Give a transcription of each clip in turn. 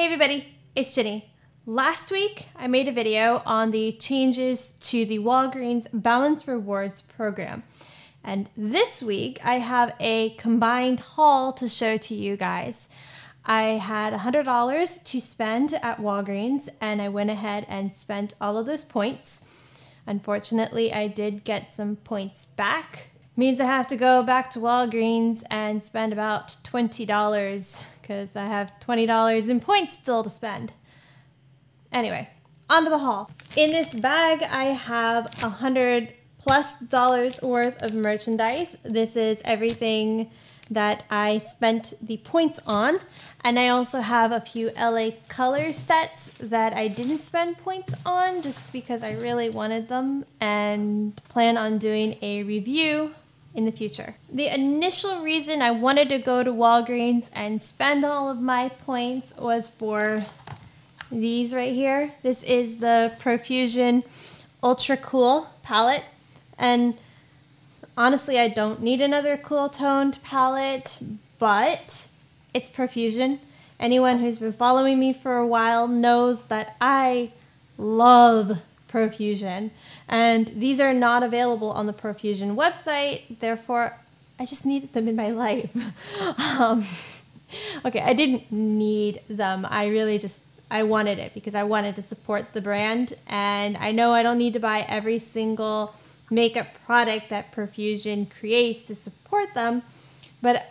Hey everybody, it's Jenny. Last week I made a video on the changes to the Walgreens Balance Rewards program. And this week I have a combined haul to show to you guys. I had $100 to spend at Walgreens and I went ahead and spent all of those points. Unfortunately, I did get some points back. Means I have to go back to Walgreens and spend about $20 because I have $20 in points still to spend. Anyway, on to the haul. In this bag, I have $100+ worth of merchandise. This is everything that I spent the points on. And I also have a few LA color sets that I didn't spend points on just because I really wanted them and plan on doing a review in the future. The initial reason I wanted to go to Walgreens and spend all of my points was for these right here. This is the Profusion Ultra Cool palette, and honestly I don't need another cool toned palette, but it's Profusion. Anyone who's been following me for a while knows that I love Profusion, and these are not available on the Profusion website, therefore I just needed them in my life. Okay, I didn't need them. I wanted it because I wanted to support the brand, and I know I don't need to buy every single makeup product that Profusion creates to support them, but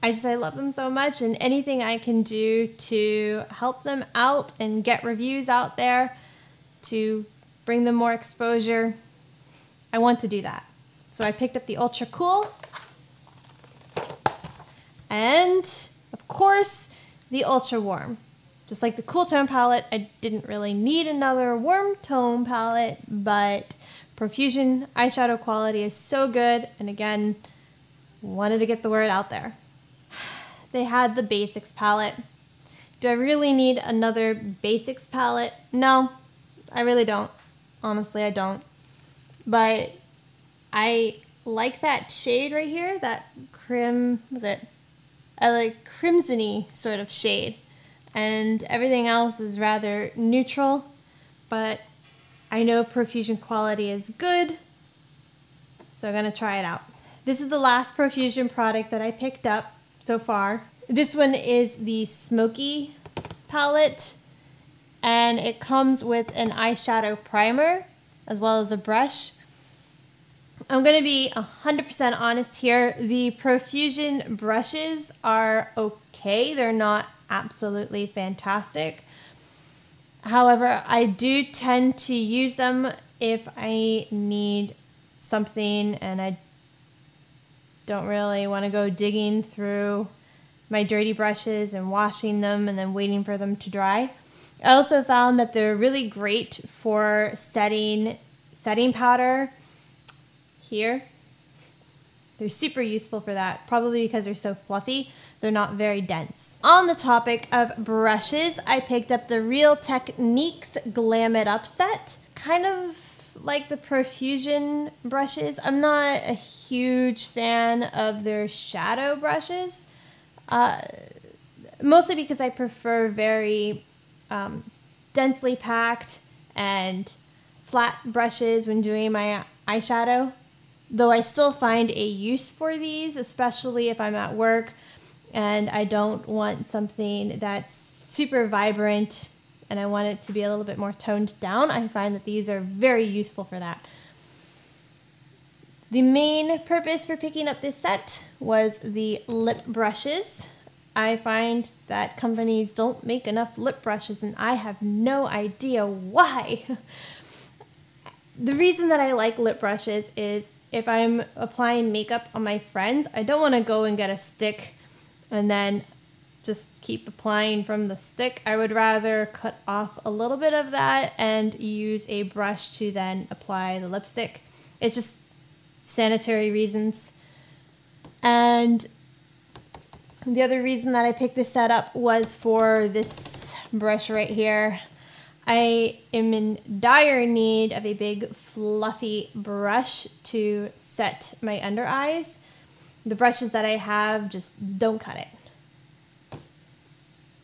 I love them so much, and anything I can do to help them out and get reviews out there to bring them more exposure, I want to do that. So I picked up the Ultra Cool, and of course the Ultra Warm. Just like the cool tone palette, I didn't really need another warm tone palette, but Profusion eyeshadow quality is so good, and again, wanted to get the word out there. They had the Basics palette. Do I really need another Basics palette? No, I really don't. Honestly, I don't. But I like that shade right here, that crimson-y sort of shade. And everything else is rather neutral, but I know Profusion quality is good, so I'm gonna try it out. This is the last Profusion product that I picked up so far. This one is the Smoky palette, and it comes with an eyeshadow primer as well as a brush. I'm gonna be 100% honest here. The Profusion brushes are okay. They're not absolutely fantastic. However, I do tend to use them if I need something and I don't really want to go digging through my dirty brushes and washing them and then waiting for them to dry. I also found that they're really great for setting powder here. They're super useful for that, probably because they're so fluffy. They're not very dense. On the topic of brushes, I picked up the Real Techniques Glam It Up set. Kind of like the Profusion brushes. I'm not a huge fan of their shadow brushes, mostly because I prefer very densely packed and flat brushes when doing my eyeshadow. Though I still find a use for these, especially if I'm at work and I don't want something that's super vibrant and I want it to be a little bit more toned down. I find that these are very useful for that. The main purpose for picking up this set was the lip brushes. I find that companies don't make enough lip brushes and I have no idea why. The reason that I like lip brushes is if I'm applying makeup on my friends, I don't want to go and get a stick and then just keep applying from the stick. I would rather cut off a little bit of that and use a brush to then apply the lipstick. It's just sanitary reasons. And the other reason that I picked this set up was for this brush right here. I am in dire need of a big fluffy brush to set my under eyes. The brushes that I have just don't cut it.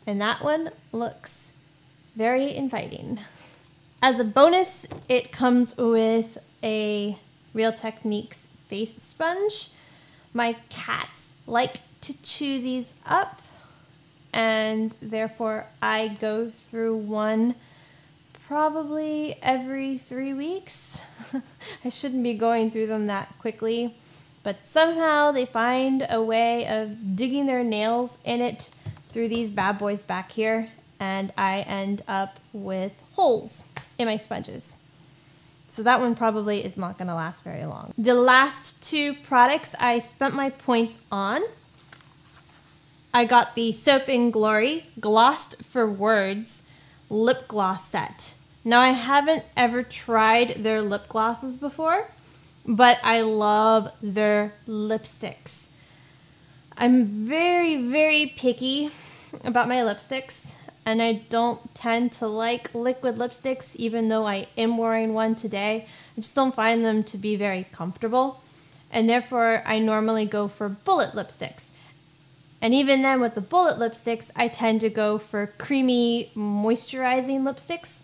And that one looks very inviting. As a bonus, it comes with a Real Techniques face sponge. My cats like to chew these up, and therefore I go through one probably every 3 weeks. I shouldn't be going through them that quickly, but somehow they find a way of digging their nails in it through these bad boys back here, and I end up with holes in my sponges. So that one probably is not going to last very long. The last two products I spent my points on. I got the Soap & Glory Glossed for Words lip gloss set. Now, I haven't ever tried their lip glosses before, but I love their lipsticks. I'm very, very picky about my lipsticks, and I don't tend to like liquid lipsticks, even though I am wearing one today. I just don't find them to be very comfortable, and therefore I normally go for bullet lipsticks. And even then, with the bullet lipsticks, I tend to go for creamy, moisturizing lipsticks.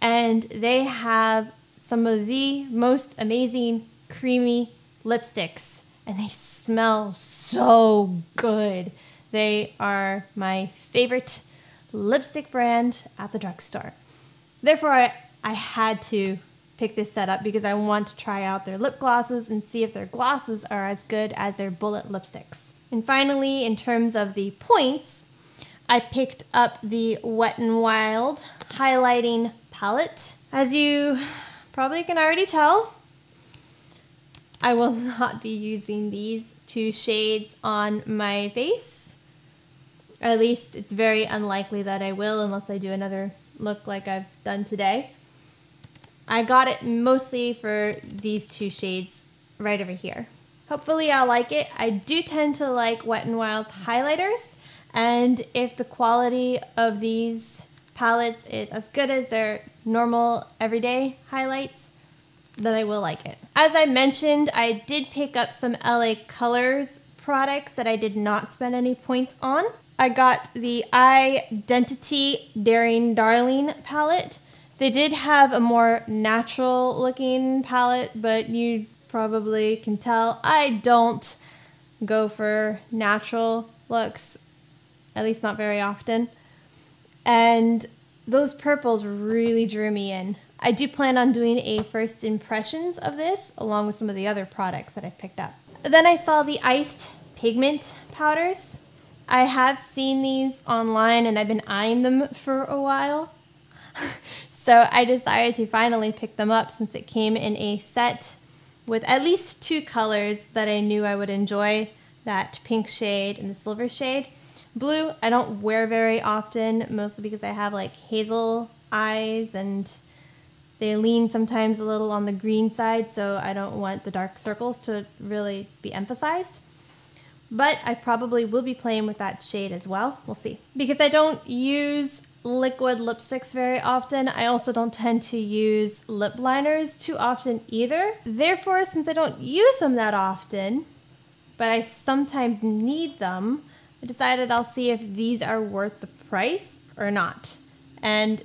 And they have some of the most amazing creamy lipsticks, and they smell so good. They are my favorite lipstick brand at the drugstore. Therefore, I had to pick this set up because I want to try out their lip glosses and see if their glosses are as good as their bullet lipsticks. And finally, in terms of the points, I picked up the Wet n Wild highlighting palette. As you probably can already tell, I will not be using these two shades on my face. At least it's very unlikely that I will, unless I do another look like I've done today. I got it mostly for these two shades right over here. Hopefully I'll like it. I do tend to like Wet n Wild's highlighters, and if the quality of these palettes is as good as their normal everyday highlights, then I will like it. As I mentioned, I did pick up some LA Colors products that I did not spend any points on. I got the Identity Daring Darling palette. They did have a more natural looking palette, but you probably can tell I don't go for natural looks, at least not very often. And those purples really drew me in. I do plan on doing a first impressions of this along with some of the other products that I picked up. Then I saw the iced pigment powders. I have seen these online and I've been eyeing them for a while. So I decided to finally pick them up since it came in a set with at least two colors that I knew I would enjoy, that pink shade and the silver shade. Blue I don't wear very often, mostly because I have like hazel eyes and they lean sometimes a little on the green side, so I don't want the dark circles to really be emphasized. But I probably will be playing with that shade as well. We'll see. Because I don't use liquid lipsticks very often, I also don't tend to use lip liners too often either. Therefore, since I don't use them that often, but I sometimes need them, I decided I'll see if these are worth the price or not. And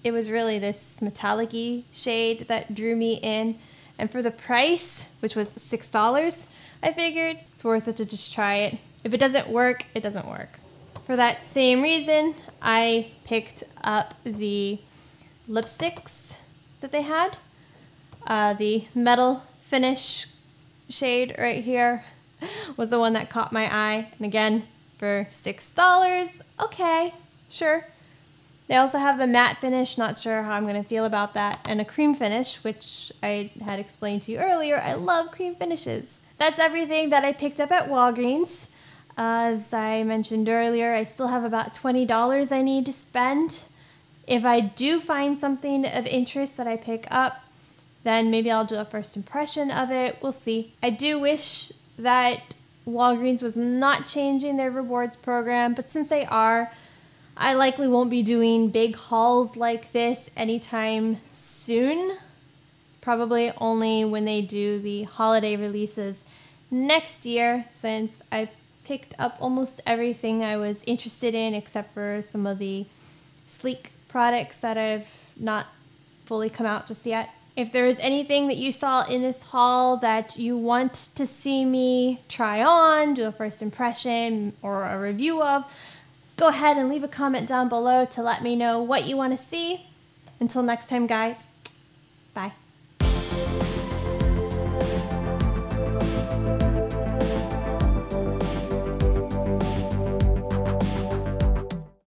it was really this metallic-y shade that drew me in. And for the price, which was $6, I figured it's worth it to just try it. If it doesn't work, it doesn't work. For that same reason, I picked up the lipsticks that they had. The metal finish shade right here was the one that caught my eye. And again, for $6, okay, sure. They also have the matte finish, not sure how I'm going to feel about that, and a cream finish, which I had explained to you earlier. I love cream finishes. That's everything that I picked up at Walgreens. As I mentioned earlier, I still have about $20 I need to spend. If I do find something of interest that I pick up, then maybe I'll do a first impression of it. We'll see. I do wish that Walgreens was not changing their rewards program, but since they are, I likely won't be doing big hauls like this anytime soon. Probably only when they do the holiday releases next year, since I picked up almost everything I was interested in except for some of the sleek products that have not fully come out just yet. If there is anything that you saw in this haul that you want to see me try on, do a first impression or a review of, go ahead and leave a comment down below to let me know what you want to see. Until next time, guys.